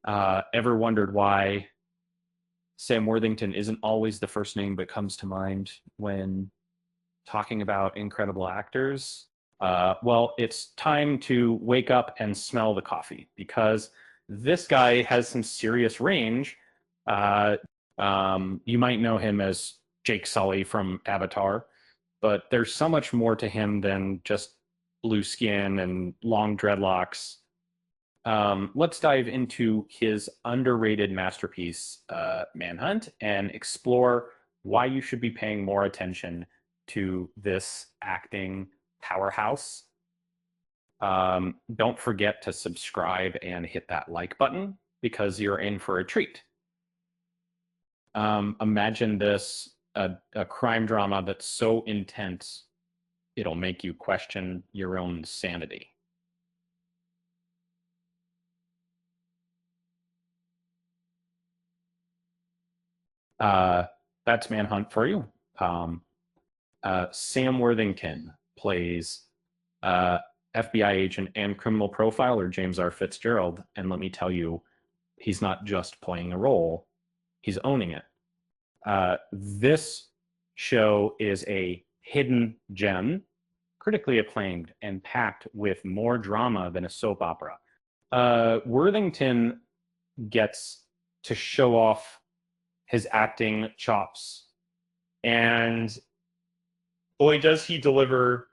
Ever wondered why Sam Worthington isn't always the first name that comes to mind when talking about incredible actors? Well, it's time to wake up and smell the coffee because this guy has some serious range. Uh, you might know him as Jake Sully from Avatar, but there's so much more to him than just blue skin and long dreadlocks. Let's dive into his underrated masterpiece, Manhunt, and explore why you should be paying more attention to this acting powerhouse. Don't forget to subscribe and hit that like button because you're in for a treat. Imagine this a crime drama that's so intense it'll make you question your own sanity. Uh, that's Manhunt for you. Um, Sam Worthington plays uh, FBI agent and criminal profiler James R. Fitzgerald. And let me tell you, he's not just playing a role, he's owning it. This show is a hidden gem, critically acclaimed and packed with more drama than a soap opera. Worthington gets to show off his acting chops. And boy, does he deliver.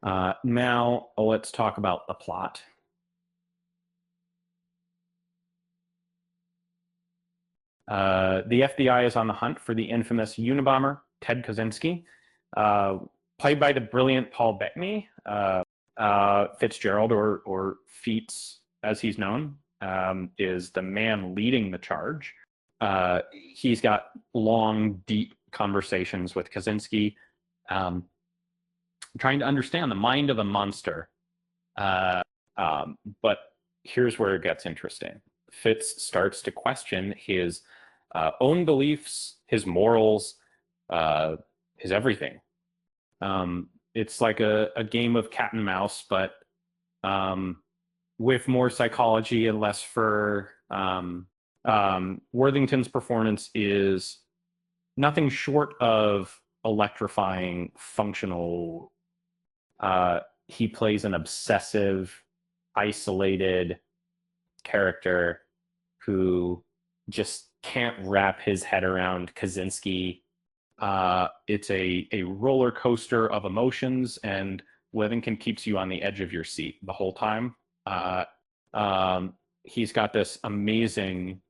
Now, let's talk about the plot. The FBI is on the hunt for the infamous Unabomber, Ted Kaczynski, played by the brilliant Paul Bettany. Fitzgerald, or Feats, as he's known, is the man leading the charge. He's got long, deep conversations with Kaczynski, trying to understand the mind of a monster. But here's where it gets interesting. Fitz starts to question his own beliefs, his morals, his everything. It's like a game of cat and mouse, but with more psychology and less fur. Worthington's performance is nothing short of electrifying, functional. He plays an obsessive, isolated character who just can't wrap his head around Kaczynski. It's a roller coaster of emotions, and Worthington keeps you on the edge of your seat the whole time. He's got this amazing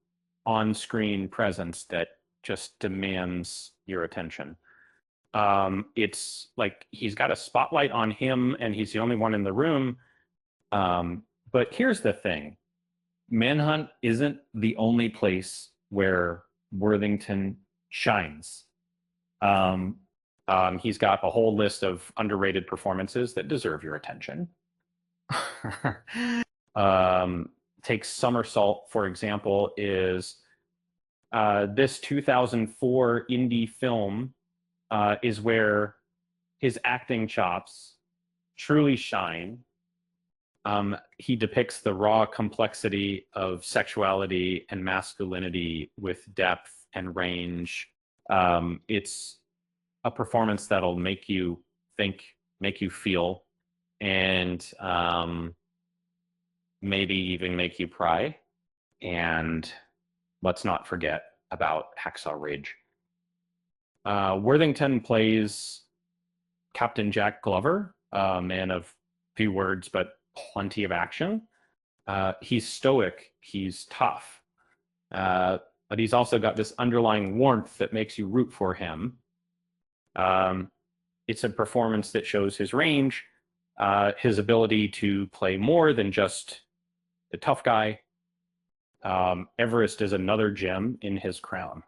on-screen presence that just demands your attention. It's like he's got a spotlight on him, and he's the only one in the room. But here's the thing: Manhunt isn't the only place where Worthington shines. He's got a whole list of underrated performances that deserve your attention. Take Somersault, for example, is this 2004 indie film is where his acting chops truly shine. He depicts the raw complexity of sexuality and masculinity with depth and range. It's a performance that'll make you think, make you feel, and maybe even make you cry. And let's not forget about Hacksaw Ridge. Worthington plays Captain Jack Glover, a man of few words but plenty of action. He's stoic, he's tough, but he's also got this underlying warmth that makes you root for him. It's a performance that shows his range, his ability to play more than just the tough guy. Everest is another gem in his crown.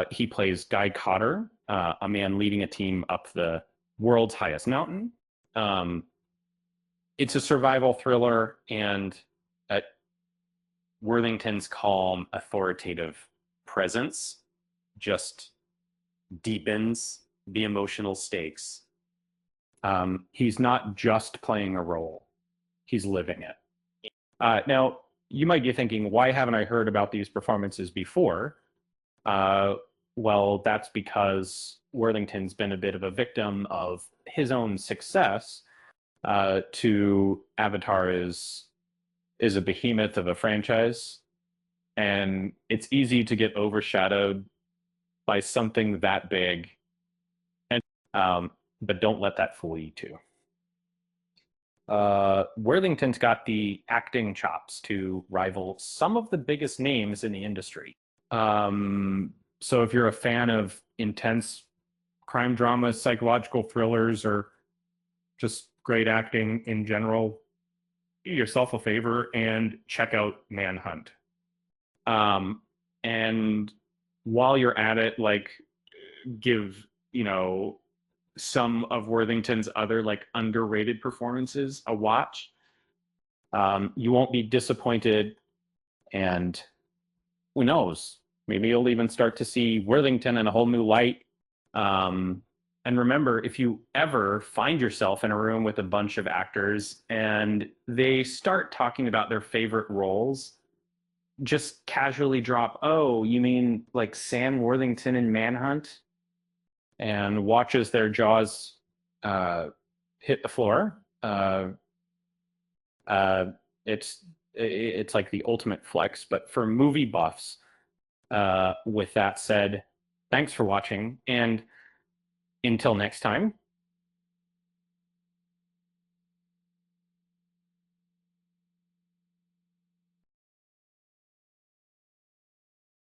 He plays Guy Cotter, a man leading a team up the world's highest mountain. It's a survival thriller, and Worthington's calm, authoritative presence just deepens the emotional stakes. He's not just playing a role, he's living it. Now, you might be thinking, why haven't I heard about these performances before? Uh, well, that's because Worthington's been a bit of a victim of his own success. To Avatar is a behemoth of a franchise, and it's easy to get overshadowed by something that big. And but don't let that fool you too. Worthington's got the acting chops to rival some of the biggest names in the industry. So if you're a fan of intense crime dramas, psychological thrillers, or just great acting in general, do yourself a favor and check out Manhunt. Um, and while you're at it, like give, some of Worthington's other like underrated performances a watch. You won't be disappointed, and who knows? Maybe you'll even start to see Worthington in a whole new light. Um, and remember, if you ever find yourself in a room with a bunch of actors and they start talking about their favorite roles, just casually drop, "Oh, you mean like Sam Worthington in Manhunt?" and watches their jaws uh, hit the floor. Uh, it's it's like the ultimate flex. But for movie buffs, with that said, thanks for watching, and until next time,